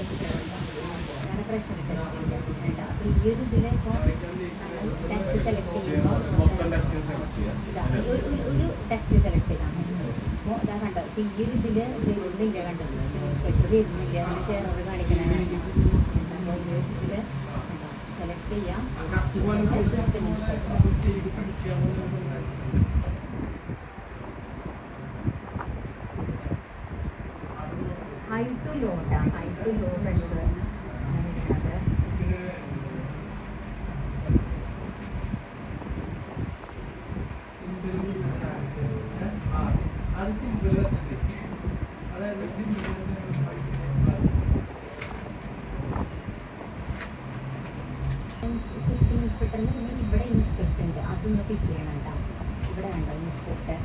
അങ്ങനെ പ്രഷർ ടെസ്റ്റിൻ്റെ ഉണ്ട്. അപ്പോൾ ഈ ഒരു ഇതിൽ ഇപ്പോൾ ടെസ്റ്റ് സെലക്ട് ചെയ്യുമ്പോൾ ഒരു ടെസ്റ്റ് സെലക്ട് ചെയ്താൽ മതി. അപ്പോൾ ഇതാ കണ്ടോ, ഇപ്പോൾ ഈ ഒരു ഇതിൽ വരുന്നില്ല, കണ്ടോ സിസ്റ്റം ഇൻസ്പെക്ടർ വരുന്നില്ല, അതിന് ചെയറോട് കാണിക്കണതാണ്. അപ്പോൾ ഈ ഒരു ഇതിൽ സെലക്ട് ചെയ്യാം system inspector. High to low high to low pressure വരുന്നത്. സിസ്റ്റം ഇൻസ്പെക്ടറിന് പിന്നെ ഇവിടെ ഇൻസ്പെക്ടർ ഉണ്ട്, അതൊന്ന് പിക്ക് ചെയ്യണം കേട്ടോ. ഇവിടെ കണ്ടോ ഇൻസ്പെക്ടർ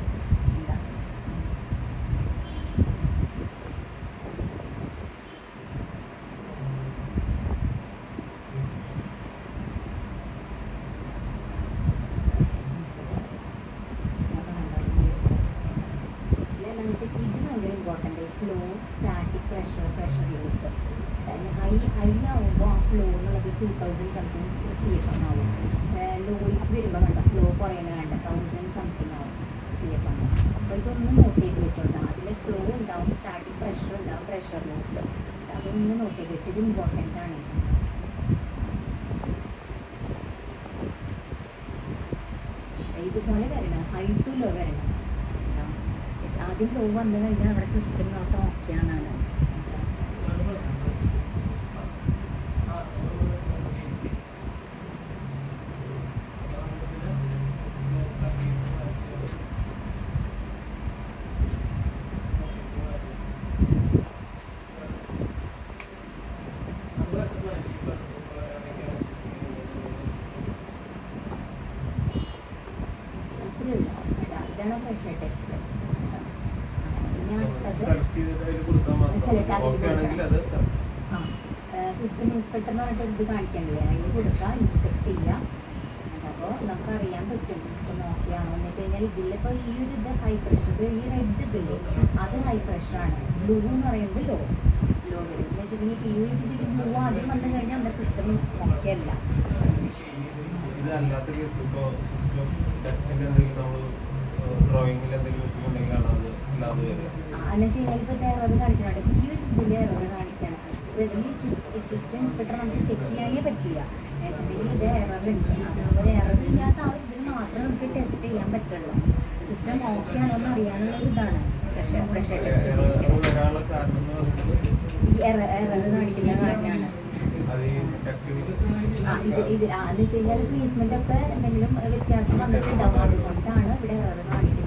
എന്താ ഇത് ഭയങ്കര important. Flow, static pressure, pressure loss. ഹൈയിലാവുമ്പോൾ ആ ഫ്ലോ എന്നുള്ളത് 2000 സംതിങ് CFM ആവും. ലോയിക്ക് വരുമ്പോൾ കണ്ട ഫ്ലോ കുറയുന്ന കണ്ട 1000 സംതിങ് ആവും CFM. അപ്പോൾ ഇതൊന്നും നോട്ട് ചെയ്ത് വെച്ചോണ്ടാ. അതിൽ ഫ്ലോ ഉണ്ടാവും, സ്റ്റാറ്റിക് പ്രഷർ ഉണ്ടാവും, പ്രഷർ ലൂസ്. അതൊന്നും നോട്ട് ചെയ്ത് വെച്ചു, ഇത് ഇമ്പോർട്ടൻ്റ് ആണ്. ഇതുപോലെ വരണം, ഹൈ ടു ലോ വരണം. ആദ്യം ലോ വന്നു കഴിഞ്ഞാൽ നമ്മുടെ സിസ്റ്റം നോട്ട് ഓക്കെയാണെന്നാണ്. ഇതാണ് പ്രഷർ ടെസ്റ്റ്. സിസ്റ്റം ഇൻസ്പെക്ടർ എന്ന് പറഞ്ഞിട്ട് ഇത് കാണിക്കണ്ടേ, അതിൽ കൊടുക്കുക, ഇൻസ്പെക്ട് ചെയ്യുക. അപ്പോൾ നമുക്ക് അറിയാൻ പറ്റും സിസ്റ്റം ഓക്കെ ആണോ എന്ന് വെച്ച് കഴിഞ്ഞാൽ. ഇതിലിപ്പോൾ ഈ ഒരു ഇത് ഹൈ പ്രഷർ, ഈ റെഡ് ഇതില്ലേ അത് ഹൈ പ്രഷറാണ്. ബ്ലൂ എന്ന് പറയുന്നത് ലോ വരും എന്ന് വെച്ചിട്ടുണ്ടെങ്കിൽ ഈ ഒരു ഇതിൽ ബ്ലൂ ആദ്യം വന്നു കഴിഞ്ഞാൽ നമ്മുടെ സിസ്റ്റം ഓക്കെ അല്ല. ഇതല്ലാത്ത കേസ് ഇപ്പോൾ സിസ്റ്റം ഡ്രോയിങ്ങിൽ എന്തെങ്കിലും മിസ്സിംഗ് ഉണ്ടെങ്കിൽ അത് ഇല്ലാതെ വരിക. എന്ന് വെച്ച് കഴിഞ്ഞാൽ ഇപ്പോൾ എറർ കാണിക്കണുണ്ട്, ഈ ഒരു ഇതിൽ എറർ കാണിക്കണം. സിസ്റ്റം ഇൻസ്പെക്ടർ നമുക്ക് ചെക്ക് ചെയ്യാനേ പറ്റില്ല എന്ന് വെച്ചിട്ടുണ്ടെങ്കിൽ ഇത് എററുണ്ട്. അതുപോലെ എറർ ഇല്ലാത്ത ആ ഇതിൽ മാത്രമേ നമുക്ക് ടെസ്റ്റ് ചെയ്യാൻ പറ്റുള്ളൂ. സിസ്റ്റം ഓക്കെ ആണോ എന്ന് അറിയാനുള്ള ഇതാണ് പ്രഷർ ടെസ്റ്റ്. ഈ എറർ കാണിക്കുന്ന കാരണമാണ്. എന്ന് വെച്ച് കഴിഞ്ഞാൽ പ്ലേസ്മെന്റ് ഒക്കെ എന്തെങ്കിലും വ്യത്യാസം വന്നിട്ടുണ്ടാവും, അതുകൊണ്ടാണ് ഇവിടെ എറർ കാണിക്കുന്നത്.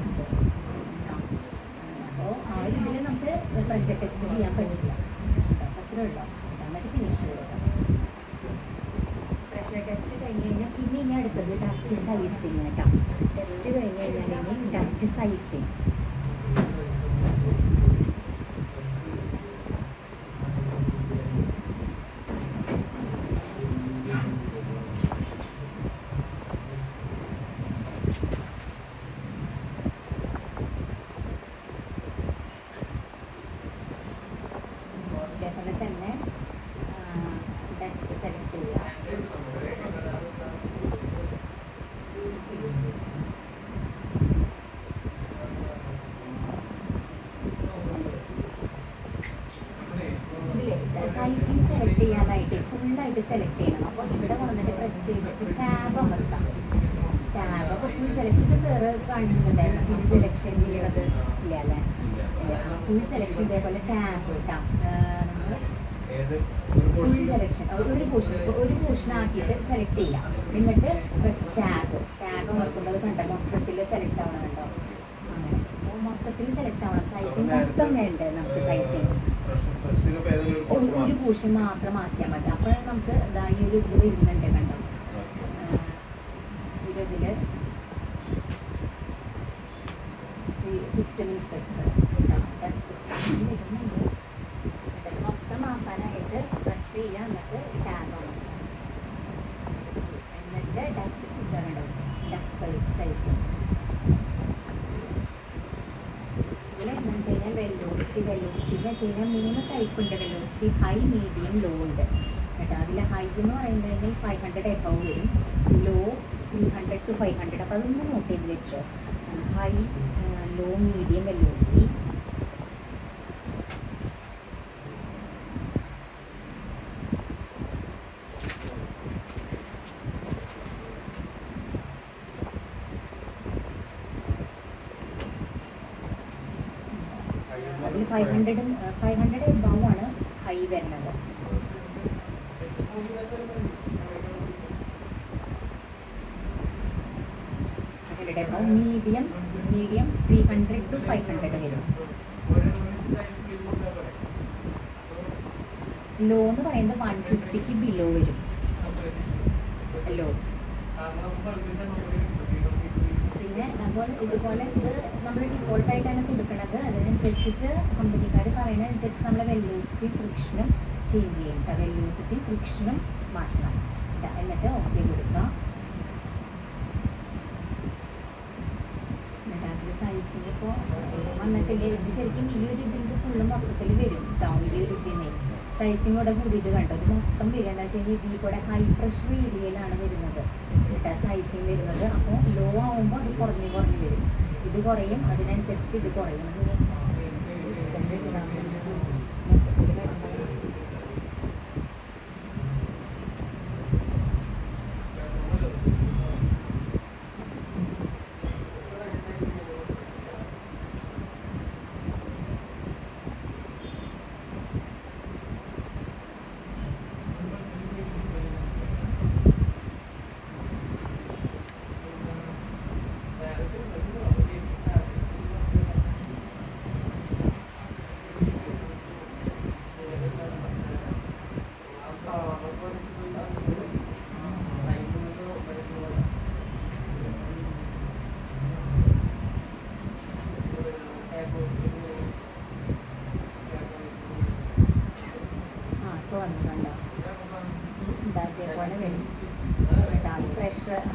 അപ്പോൾ ആ ഒരു ഇതിൽ നമുക്ക് പ്രഷർ ടെസ്റ്റ് ചെയ്യാൻ പറ്റില്ല. അത്രേ ഉള്ളൂ. എന്നിട്ട് ഫിനിഷ് ചെയ്യുക. പ്രഷർ ടെസ്റ്റ് കഴിഞ്ഞ് കഴിഞ്ഞാൽ പിന്നെ ഇനി അടുത്തത് ഡക്റ്റ് സൈസിങ് കേട്ടോ. ടെസ്റ്റ് കഴിഞ്ഞ് കഴിഞ്ഞാൽ ഇനി ഡക്റ്റ് സൈസിങ്. അതേപോലെ തന്നെ ഡക്റ്റ് സെലക്ട് ചെയ്യുക. സൈസിങ് സെലക്ട് ചെയ്യാനായിട്ട് ഫുള്ളായിട്ട് സെലക്ട് ചെയ്യണം. അപ്പോൾ ഇവിടെ വന്നിട്ട് പ്രസ് ചെയ്തിട്ട് ടാബ് അമർത്താം. ടാബ് അപ്പോൾ ഫുൾ സെലക്ഷൻ ഇപ്പോൾ സാറ് കാണിച്ചിട്ടുണ്ടായിരുന്നു. ഫുൾ സെലക്ഷൻ ചെയ്യണത് ഇല്ല അല്ലേ? ഫുൾ സെലക്ഷൻ ഇതേപോലെ ടാബ് കിട്ടാം. നമ്മൾ ഫുൾ സെലക്ഷൻ ഒരു പോർഷൻ ആക്കിയിട്ട് സെലക്ട് ചെയ്യാം. എന്നിട്ട് പ്രസ് ടാബ് അമർത്തുന്നത് കണ്ട മൊത്തത്തിൽ സെലക്ട് ആവണമുണ്ടോ? അങ്ങനെ അപ്പോൾ മൊത്തത്തിൽ സെലക്ട് ആവണം. സൈസിങ് മൊത്തം വേണ്ടേ നമുക്ക്? സൈസിങ് ഒരു പോർഷൻ മാത്രം മാറ്റിയാൽ മതി. അപ്പോൾ നമുക്ക് ഈ ഒരു ഇത് വരുന്നുണ്ട് കണ്ടോ, ഇതിൽ സിസ്റ്റം ഇൻസ്പെക്ടർ വരുന്നുണ്ട്. മൊത്തം ആക്കാനായിട്ട് പ്രസ് ചെയ്യുക. എന്നിട്ട് ടാബ് ആണ്. എന്നിട്ട് ഡക്ക് സൈസ് ഇതിൽ എന്താണെന്ന് വെച്ച് കഴിഞ്ഞാൽ വെല്ലോസിറ്റി വെച്ച് കഴിഞ്ഞാൽ 3 ടൈപ്പ് ഉണ്ട് വെലോസിറ്റി. ഹൈ, മീഡിയം, ലോ ഉണ്ട് കേട്ടോ. അതിൽ ഹൈ എന്ന് പറയുന്നത് 500 എബവ് വരും, ലോ 300 to 500. അപ്പോൾ അതൊന്ന് നോട്ട് ചെയ്ത് വെച്ചോ. High, low, medium velocity. അതിൽ 500 എബവ് ആണ് ഹൈ വരുന്നത്. മീഡിയം 300 to 500 വരും. ലോ എന്ന് പറയുന്നത് 150ക്ക് ബിലോ വരും ലോ. പിന്നെ അപ്പോൾ ഇതുപോലെ ഇത് നമ്മൾ ഡിഫോൾട്ടായിട്ടാണ് കൊടുക്കുന്നത്. അതിനനുസരിച്ചിട്ട് കമ്പനിക്കാർ പറയുന്നതനുസരിച്ച് നമ്മൾ വെലോസിറ്റി ഫ്രിക്ഷനും ചേഞ്ച് ചെയ്യും കേട്ടോ. വെലോസിറ്റി ഫ്രിക്ഷനും മാറ്റണം കേട്ടോ. എന്നിട്ട് ഓക്കെ കൊടുക്കാം. സൈസിന് ഇപ്പോൾ വന്നിട്ടില്ലേ, ഇത് ശരിക്കും ഈ ഒരു ഇതിൻ്റെ ഫുള്ള് മൊത്തത്തിൽ വരും കേട്ടോ. ഈ ഒരു ഇതിനെ സൈസിങ് കൂടെ കൂടി ഇത് കണ്ടോ, ഇത് മൊത്തം വരിക എന്താ വെച്ച് കഴിഞ്ഞാൽ ഇതിൽ കൂടെ ഹൈ പ്രഷർ ഏരിയയിലാണ് വരുന്നത് കേട്ടോ സൈസിങ് വരുന്നത്. അപ്പോൾ ലോ ആകുമ്പോൾ അത് കുറഞ്ഞ് വരും. ഇത് കുറയും, അതിനനുസരിച്ച് ഇത് കുറയും.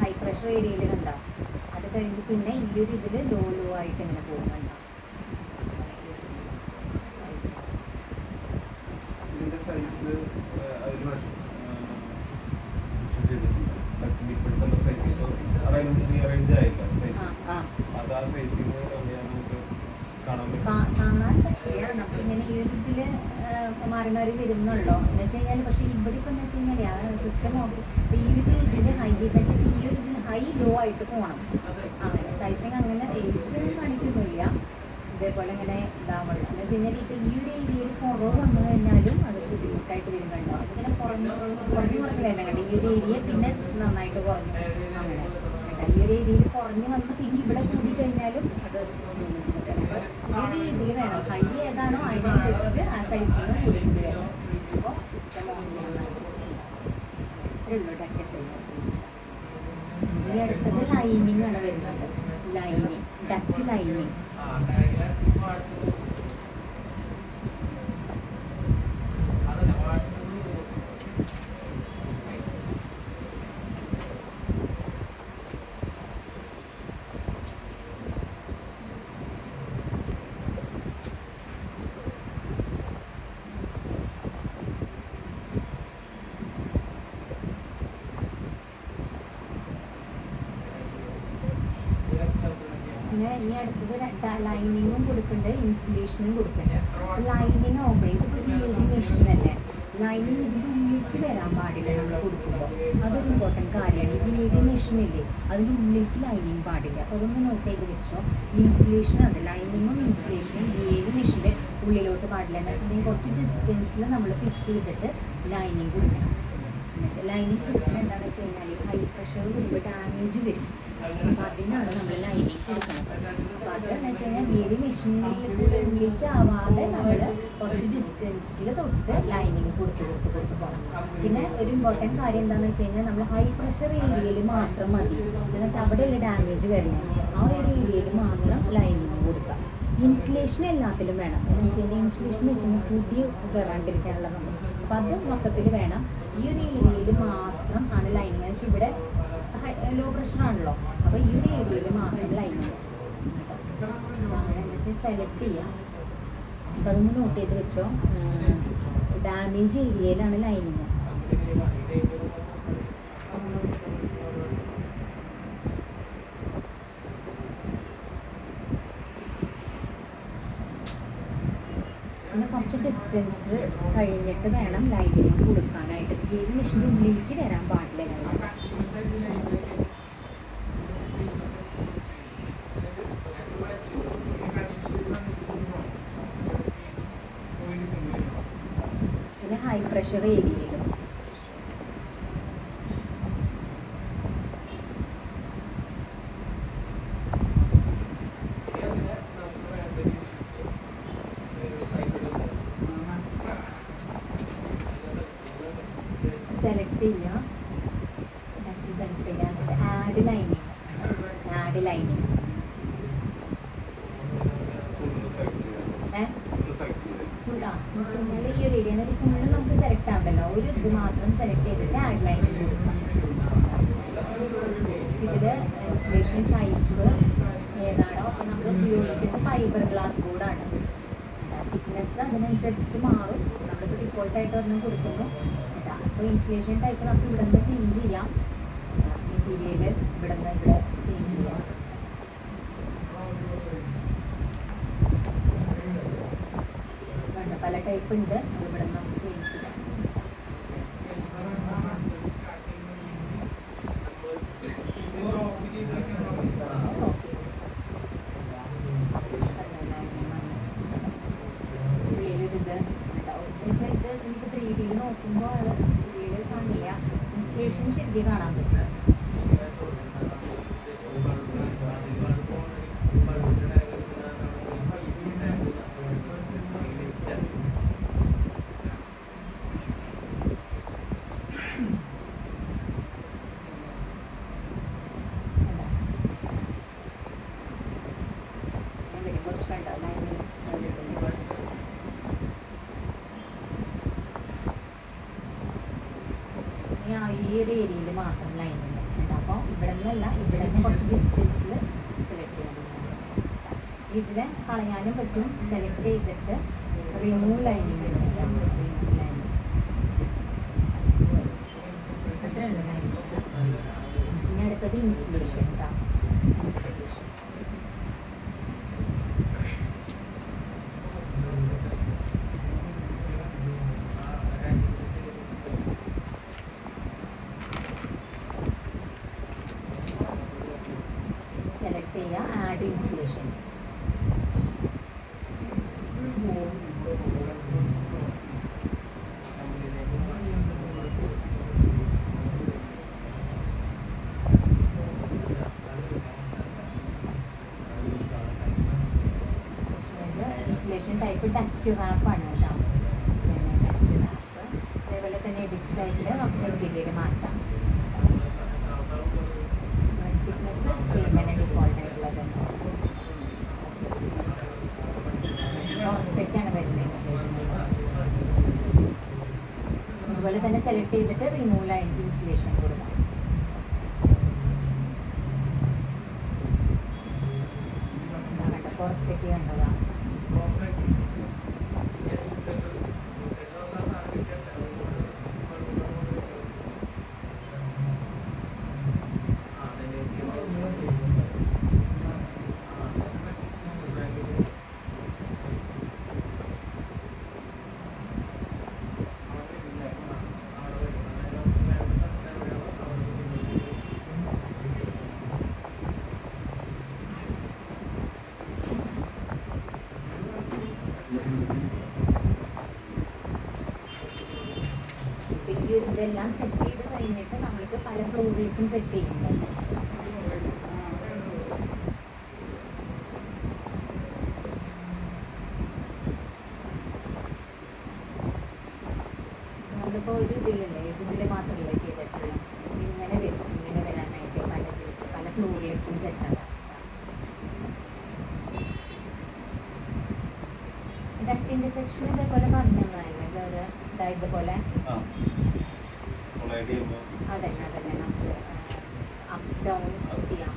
ഹൈ പ്രഷർ ഏരിയയിൽ കണ്ടോ. അത് കഴിഞ്ഞ് പിന്നെ ഈ ഒരു ഇതിൽ ലോ ആയിട്ട് ഇങ്ങനെ പോകുന്നുണ്ടോ. ഇതിന്റെ സൈസ് ഇപ്പോഴത്തെ സൈസ് റേഞ്ച് ആയില്ല സൈസ്. അത് ആ സൈസിൽ നമുക്ക് കാണാൻ പറ്റില്ല. നമുക്കിങ്ങനെ ഈ ഒരു ഇതിൽ മാറി വരുന്നുള്ളൂ എന്ന് വെച്ച് കഴിഞ്ഞാൽ. പക്ഷേ ഇവിടെ ഇപ്പം എന്ന് വെച്ച് കഴിഞ്ഞാൽ ആ സിസ്റ്റം നോക്കി ഈ ഒരു ഇതിൻ്റെ ഹൈ വെച്ചാൽ ഈ ഒരു ഇതിൽ ഹൈ ലോ ആയിട്ട് പോകണം. അങ്ങനെ സൈസിങ് അങ്ങനെ ഏത് കാണിക്കുന്നില്ല. ഇതേപോലെ ഇങ്ങനെ ഇതാവുള്ളൂ എന്ന് വെച്ച് കഴിഞ്ഞാൽ. ഇപ്പം ഈ ഒരു ഏരിയയിൽ കുറവ് വന്നു കഴിഞ്ഞാലും അത് ബുദ്ധിമുട്ടായിട്ട് വരും കണ്ടോ. അതിങ്ങനെ കുറഞ്ഞ് വരണം കണ്ടോ. ഈ ഒരു ഏരിയ പിന്നെ നന്നായിട്ട് കുറഞ്ഞു അങ്ങനെ കേട്ടോ. ഈ ഒരു ഏരിയയിൽ കുറഞ്ഞ് വന്ന് പിന്നെ ഇവിടെ കൂടി കഴിഞ്ഞാലും അത് ഈ ഒരു രീതിയിൽ വേണം. ഹൈ ഏതാണോ അതിനനുസരിച്ചിട്ട് ആ സൈസിന് കൂടി വരണം. അപ്പോൾ സിസ്റ്റം ഓൺ ചെയ്യാൻ ഇത്രയേ ഉള്ളൂ ഡാറ്റ സൈസ്. ഇനി അടുത്തത് ലൈനിങ് ആണ് വരുന്നത്. Lining, duct lining. പിന്നെ ഇനി അടുത്തത് ലൈനിങ്ങും കൊടുക്കുന്നുണ്ട്, ഇൻസുലേഷനും കൊടുക്കുന്നുണ്ട്. ലൈനിങ് ആകുമ്പോൾ ഇതിപ്പോൾ ഈ മെഷീനല്ലേ, ലൈനിങ് ഇതിൻ്റെ ഉള്ളിലേക്ക് വരാൻ പാടില്ല നമ്മൾ കൊടുക്കുമ്പോൾ. അതൊരു ഇമ്പോർട്ടൻറ്റ് കാര്യമാണ്. ഈ ഏത് മെഷീനില്ലേ അതിൻ്റെ ഉള്ളിലേക്ക് ലൈനിങ് പാടില്ല. അപ്പോൾ അതൊന്ന് നോട്ട് ചെയ്ത് വെച്ചോ. ഇൻസുലേഷൻ ഉണ്ട്, ലൈനിങ്ങും ഇൻസുലേഷനും ഏത് മെഷീൻ്റെ ഉള്ളിലോട്ട് പാടില്ല. എന്ന് വെച്ചിട്ടുണ്ടെങ്കിൽ കുറച്ച് ഡിസ്റ്റൻസിൽ നമ്മൾ പിക്ക് ചെയ്തിട്ട് ലൈനിങ് കൊടുക്കണം. എന്നുവെച്ചാൽ ലൈനിങ് കൊടുക്കുന്നത് എന്താണെന്ന് വെച്ച് കഴിഞ്ഞാൽ ഹൈ പ്രഷർ വരുമ്പോൾ ഡാമേജ് വരും. അപ്പോൾ അതിനാണ് നമ്മൾ ലൈനിങ് കൊടുക്കുന്നത്. അപ്പോൾ അതെന്ന് വെച്ച് കഴിഞ്ഞാൽ ഏത് മെഷീനിലൂടെ ഉള്ളിലേക്ക് ആവാതെ നമ്മൾ കുറച്ച് ഡിസ്റ്റൻസിൽ തൊട്ട് ലൈനിങ് കൊടുത്ത് പോകണം. പിന്നെ ഒരു ഇമ്പോർട്ടൻറ്റ് കാര്യം എന്താണെന്ന് വെച്ച് കഴിഞ്ഞാൽ നമ്മൾ ഹൈ പ്രഷർ ഏരിയയിൽ മാത്രം മതി. എന്ന് വെച്ചാൽ അവിടെയുള്ള ഡാമേജ് വരുന്നത് ആ ഒരു ഏരിയയിൽ മാത്രം ലൈനിങ് കൊടുക്കുക. ഇൻസുലേഷൻ എല്ലാത്തിലും വേണം. എന്ന് വെച്ച് കഴിഞ്ഞാൽ ഇൻസുലേഷൻ എന്ന് വെച്ച് കഴിഞ്ഞാൽ പുതിയ കയറാണ്ടിരിക്കാനുള്ള നമ്മൾ. അപ്പോൾ അത് മൊത്തത്തിൽ വേണം. ഈ ഒരു ഏരിയയിൽ മാത്രം ആണ് ലൈനിങ്. എന്ന് വെച്ചാൽ ഇവിടെ ലോ പ്രഷറാണല്ലോ, അപ്പോൾ ഈ ഒരു ഏരിയയിൽ മാത്രം ലൈനിങ്. അങ്ങനെ എന്ന് വെച്ചാൽ സെലക്ട് ചെയ്യാം. അപ്പം അതൊന്ന് നോട്ട് ചെയ്ത് വെച്ചോ. ഡാമേജ് ഏരിയയിലാണ് ലൈനിങ്. പിന്നെ കുറച്ച് ഡിസ്റ്റൻസ് കഴിഞ്ഞിട്ട് വേണം ലൈനിങ് കൊടുക്കാനായിട്ട്. ഏത് മെഷീൻ്റെ ഉള്ളിലേക്ക് വരാൻ പാടില്ല ലൈനിങ്. പിന്നെ ഹൈ പ്രഷർ ഏരിയയിലും സെലക്ട് ചെയ്യുക. സെലക്ട് ചെയ്യുക. എന്നിട്ട് add lining. Add lining full ഈ ഒരു ഏരിയ ഫുള്ള് നമുക്ക് സെലക്ട് ആവണ്ടല്ലോ. ഒരു ഇത് മാത്രം സെലക്ട് ചെയ്തിട്ട് ആഡ് ലൈനിങ് കൊടുക്കാം. ഇതിൽ ഇൻസുലേഷൻ ടൈപ്പ് ഏതാണോ അപ്പോൾ നമ്മൾ ഉപയോഗിക്കുന്ന ഫൈബർ ഗ്ലാസ് ബോർഡാണ്. തിക്നെസ് അതിനനുസരിച്ചിട്ട് മാറും. നമ്മളിപ്പോൾ ഡിഫോൾട്ടായിട്ട് ഒരെണ്ണം കൊടുക്കുന്നു. അപ്പോൾ ഇൻസുലേഷൻ ടൈപ്പ് നമുക്ക് ഇവിടെ നിന്ന് ചേഞ്ച് ചെയ്യാം. മെറ്റീരിയൽ ഇവിടെ നിന്ന് ഇവിടെ ചേഞ്ച് ചെയ്യാം. പല ടൈപ്പ് ഉണ്ട്. അത് ഇവിടെ നിന്ന് നമുക്ക് ചേഞ്ച് ചെയ്യാം. ഇത് നമുക്ക് 3D നോക്കുമ്പോൾ അത് 3D കാണില്ല. ഇൻസുലേഷൻ ശരിക്കും കാണാൻ പറ്റും. കുറച്ച് കണ്ടോ ലൈനിങ് ഈ ഒരു ഏരിയയിൽ മാത്രം ലൈനിങ് ഉണ്ട്. അപ്പോൾ ഇവിടെ നിന്നല്ല, ഇവിടെ നിന്ന് കുറച്ച് ഡിസ്റ്റൻസിൽ സെലക്ട് ചെയ്യാൻ പറ്റും. ഇതിൽ കളയാനും പറ്റും. സെലക്ട് ചെയ്തിട്ട് റിമൂവ് ലൈനിങ് ഉണ്ട്. റിമൂവ് ലൈനിങ് അത്രയുണ്ട് ലൈനിങ്. പിന്നെ അടുത്തത് ഇൻസുലേഷൻ കേട്ടോ. ഇൻസുലേഷൻ സെലക്ട് ചെയ്യുക. Add insulation. Insulation type duct റാപ്പാണ് കേട്ടോ. Duct wrap. അതേപോലെ തന്നെ എഡിറ്റ് സൈഡിൽ നമുക്ക് മെറ്റീരിയൽ മാറ്റാം. തിക്നെസ് സെയിം തന്നെ ഡിഫോൾട്ട് ആയിട്ടുള്ളത്. പുറത്തേക്കാണ് വരുന്നത് ഇൻസുലേഷൻ. അതുപോലെ തന്നെ സെലക്ട് ചെയ്തിട്ട് റിമൂവ് ലൈൻ ഇൻസുലേഷൻ കൊടുക്കാം. പുറത്തേക്ക് കണ്ടതാണ്. ഇതെല്ലാം സെറ്റ് ചെയ്ത് കഴിഞ്ഞിട്ട് നമ്മൾക്ക് പല ഫ്ലോറിലേക്കും സെറ്റ് ചെയ്യുന്നുണ്ട്. നമ്മളിപ്പോൾ ഒരു ഇതിലല്ലേ, ഇതിൽ മാത്രമല്ലേ ചെയ്തിട്ടുള്ളൂ. ഇങ്ങനെ വരും. ഇങ്ങനെ വരാനായിട്ട് പല ഫ്ലോറിലേക്കും സെറ്റാണ്. ഡക്റ്റിൻ്റെ സെക്ഷൻ ഇതേപോലെ പറഞ്ഞതല്ലേ ഇതുപോലെ. അതന്നെ അതന്നെ നമുക്ക് അപ്പ് ഡൗൺ ചെയ്യാം.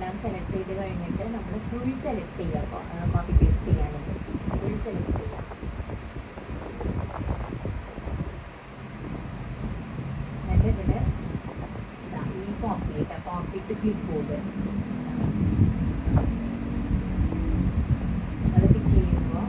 എല്ലാം സെലക്ട് ചെയ്ത് കഴിഞ്ഞിട്ട് നമ്മൾ ഫുൾ സെലക്ട് ചെയ്യുക, കോപ്പി പേസ്റ്റ് ചെയ്യാനായിട്ട് ഫുൾ സെലക്ട് ചെയ്യുക. എന്നിട്ട് ഇതിൽ ഈ കോപ്പി ടു ക്ലിപ്പ് ബോർഡ് അത് പിക്ക് ചെയ്യുമ്പോൾ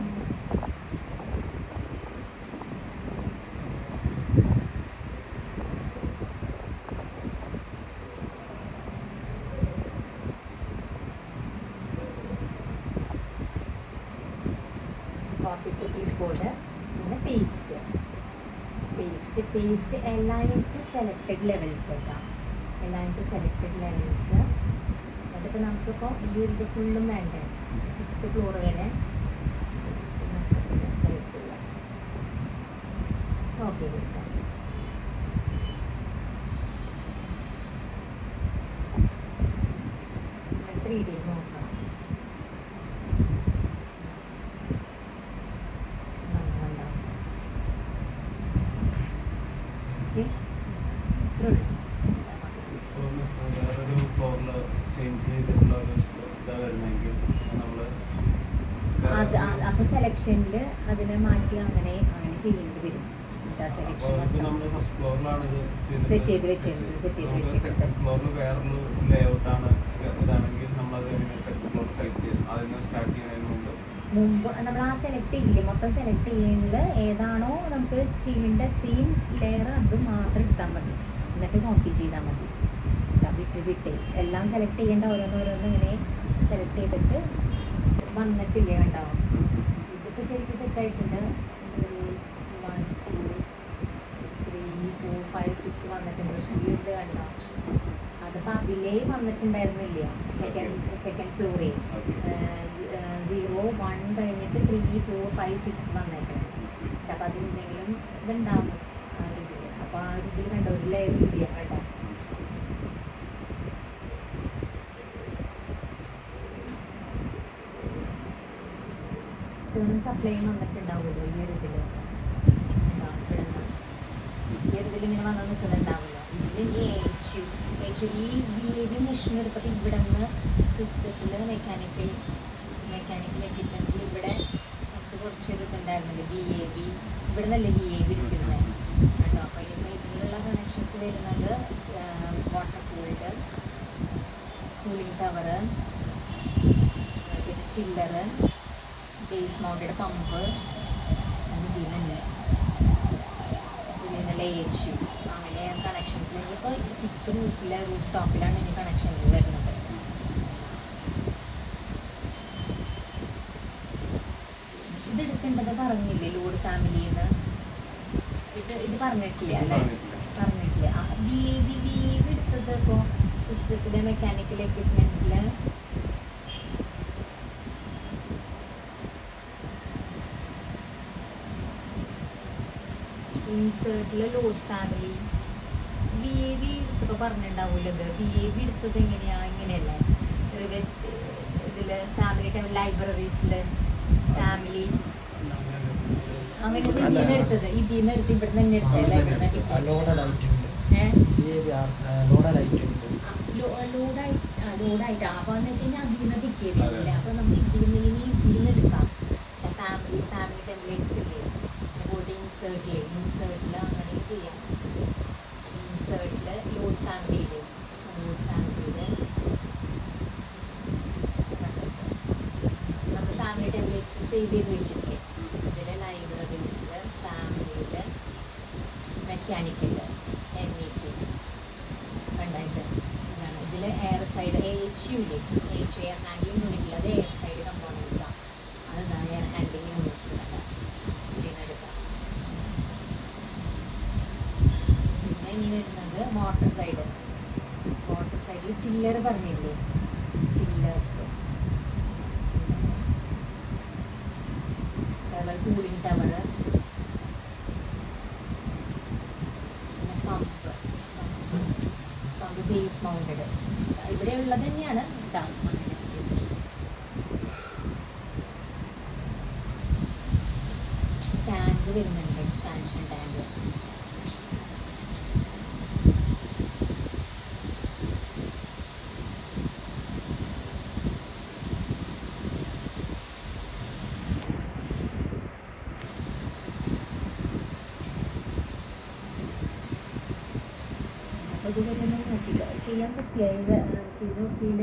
കോപ്പി ടു ക്ലിപ്പ് ബോർഡ്, പിന്നെ പേസ്റ്റ് എല്ലാം ടു സെലക്റ്റഡ് ലെവൽസ് കേട്ടോ, എല്ലാം ടു സെലക്റ്റഡ് ലെവൽസ്. അതിപ്പോൾ നമുക്കിപ്പോൾ ഈ ഒരു ഇത് ഫുള്ളും വേണ്ടേ, 6th ഫ്ലോർ വരെ സെലക്ട് ചെയ്യാം. ഓക്കെ കൊടുക്കാം. ത്രീ ഡി നോക്കാം. വേറൊരു ഫ്ലോറിൽ ചേഞ്ച് ചെയ്തിട്ടുള്ള ഒരു ഇതാ വരുന്നെങ്കിൽ നമ്മൾ അപ്പൊ സെലക്ഷനിൽ അതിനെ മാറ്റി അങ്ങനെ ചെയ്യേണ്ടി വരും. നമ്മൾ ഫസ്റ്റ് ഫ്ലോറിലാണ് ഇത് സെറ്റ് ചെയ്ത് വെച്ചിട്ടുണ്ട്. സെക്കൻഡ് ഫ്ലോറിൽ വേറൊരു ലേഔട്ടാണ് ഇതാണെങ്കിൽ നമ്മളത് സെക്കൻഡ് ഫ്ലോർ സെലക്ട് ചെയ്ത് അതിന് സ്റ്റാർട്ട് ചെയ്യുന്നതിന് മുമ്പ് നമ്മൾ ആ സെലക്ട് ചെയ്യില്ലേ, മൊത്തം സെലക്ട് ചെയ്യുന്നത് ഏതാണോ നമുക്ക് ചെയ്യേണ്ട സെയിം ലെയർ അത് മാത്രം എടുത്താൽ മതി. എന്നിട്ട് കോപ്പി ചെയ്താൽ മതി. വിട്ട് എല്ലാം സെലക്ട് ചെയ്യേണ്ട ഓരോന്നോരോന്ന് ഇങ്ങനെ സെലക്ട് ചെയ്തിട്ട് വന്നിട്ടില്ലേ കണ്ടോ. ഇതിപ്പോൾ ശരിക്കും സെറ്റായിട്ടുണ്ട്. 1 2 3 4 5 6 വന്നിട്ടുണ്ട്. പക്ഷേ ഇത് കണ്ടോ, അതിപ്പോൾ അതിലേ വന്നിട്ടുണ്ടായിരുന്നില്ല. സെക്കൻഡ് ഫ്ലോറിൽ 0 1 കഴിഞ്ഞിട്ട് 3 4 5 6 വന്നേക്കണം. അപ്പോൾ അതിലെന്തെങ്കിലും ഇതുണ്ടാവും ആ രീതിയിൽ. അപ്പോൾ ആ രീതിയിൽ കണ്ടോ ഒരു ലെയർ ഇല്ല കേട്ടോ. സപ്ലൈ വന്നിട്ടുണ്ടാവുമല്ലോ ഈ ഒരു ഇതിൽ, ഈ ഒരു ഇതിൽ ഇങ്ങനെ വന്ന് നിൽക്കുന്നുണ്ടാവുമല്ലോ. ഇതിൽ ഈ VAV മെഷീൻ എടുത്തപ്പോൾ ഇവിടെ നിന്ന് സിസ്റ്റത്തിൽ മെക്കാനിക്കൽ എക്യുപ്മെൻറ്റിൽ ഇവിടെ നമുക്ക് കുറച്ചൊരു ഇതുണ്ടായിരുന്നില്ല VAV. ഇവിടെ നിന്നല്ലേ VAV എടുക്കുന്നത് കേട്ടോ. അപ്പോൾ ഇതിലുള്ള കണക്ഷൻസ് വരുന്നത് വാട്ടർ കൂൾഡ്, കൂളിംഗ് ടവർ, പിന്നെ ചില്ലറ്, ബേസ് മൗണ്ടഡ് പമ്പ്, ഇതിനുണ്ട് LHU അങ്ങനെ കണക്ഷൻസ്. ഇനിയിപ്പോൾ 6th റൂഫ് ടോപ്പിലാണ് ഇനി കണക്ഷൻസ് വരുന്നത്. പക്ഷെ ഇത് എടുക്കേണ്ടത് പറഞ്ഞില്ലേ ലോഡ് ഫാമിലിന്ന്, ഇത് പറഞ്ഞിട്ടില്ല അല്ലേ, പറഞ്ഞിട്ടില്ല. VAV എടുത്തത് ഇപ്പോൾ സിസ്റ്റത്തിലെ മെക്കാനിക്കൽ എക്യുപ്മെൻറ്റിൽ ഇൻസേർട്ടിലെ ലോഡ് ഫാമിലി VAV ഇപ്പോൾ പറഞ്ഞിട്ടുണ്ടാവുമല്ലോ. ഇത് VAV എടുത്തത് ഇങ്ങനെയല്ലേ, ഇതിൽ ഫാമിലി ടൈം ലൈബ്രറീസിൽ ഫാമിലി അങ്ങനെ ഇതിന്ന് എടുത്തത് ഇവിടെ നിന്ന് എടുത്തത് ലോഡായിട്ട്. അപ്പോൾ എന്ന് വെച്ച് കഴിഞ്ഞാൽ അതിൽ നിന്ന് പിക്ക് ചെയ്തിട്ടില്ല. അപ്പോൾ നമ്മൾ ഇതിന്ന് എടുക്കാം. ഫാമിലി ടെംപ്ലേറ്റ്സ് ഇല്ലേ, അതുപോലെ ഇൻസേർട്ടിൽ അങ്ങനെ ചെയ്യാം. ഇൻസേർട്ടിൽ ലോഡ് ഫാമിലിയിൽ നമ്മൾ ഫാമിലി ടെംപ്ലേറ്റ്സ് സേവ് ചെയ്ത് വെച്ചിട്ടില്ലേ, ഇതിൽ ലൈബ്രറീസിൽ ഫാമിലിയിൽ മെക്കാനിക്കൽ MEP കണ്ടായിട്ട് ഇതാണ്. ഇതിൽ എയർ സൈഡ് AHU ഇല്ലേ, AHU എയർ ഹാൻഡ്ലിംഗ് യൂണിറ്റിൽ അത് എയർ സൈഡ് കമ്പോണൻസാണ്. അതാണ് എയർ ഹാൻഡ്ലിംഗ് യൂണിറ്റ്സ് ഇതിനെടുക്കാം. പിന്നെ ഇനി വരുന്നത് വാട്ടർ സൈഡിൽ ചില്ലർ പറഞ്ഞില്ലേ, ചില്ലേഴ്സ്, കൂളിംഗ് ടവർ, പിന്നെ പമ്പ് ബേസ് മൗണ്ടഡ് ഇവിടെ ഉള്ളത് തന്നെയാണ് ഇതാ. ടാങ്ക് വരുന്നുണ്ട്, എക്സ്പാൻഷൻ ടാങ്ക്. അതുവരെ ഒന്നും നോക്കില്ല ചെയ്യാൻ പറ്റിയ ചെയ്ത് നോക്കിയില്ല.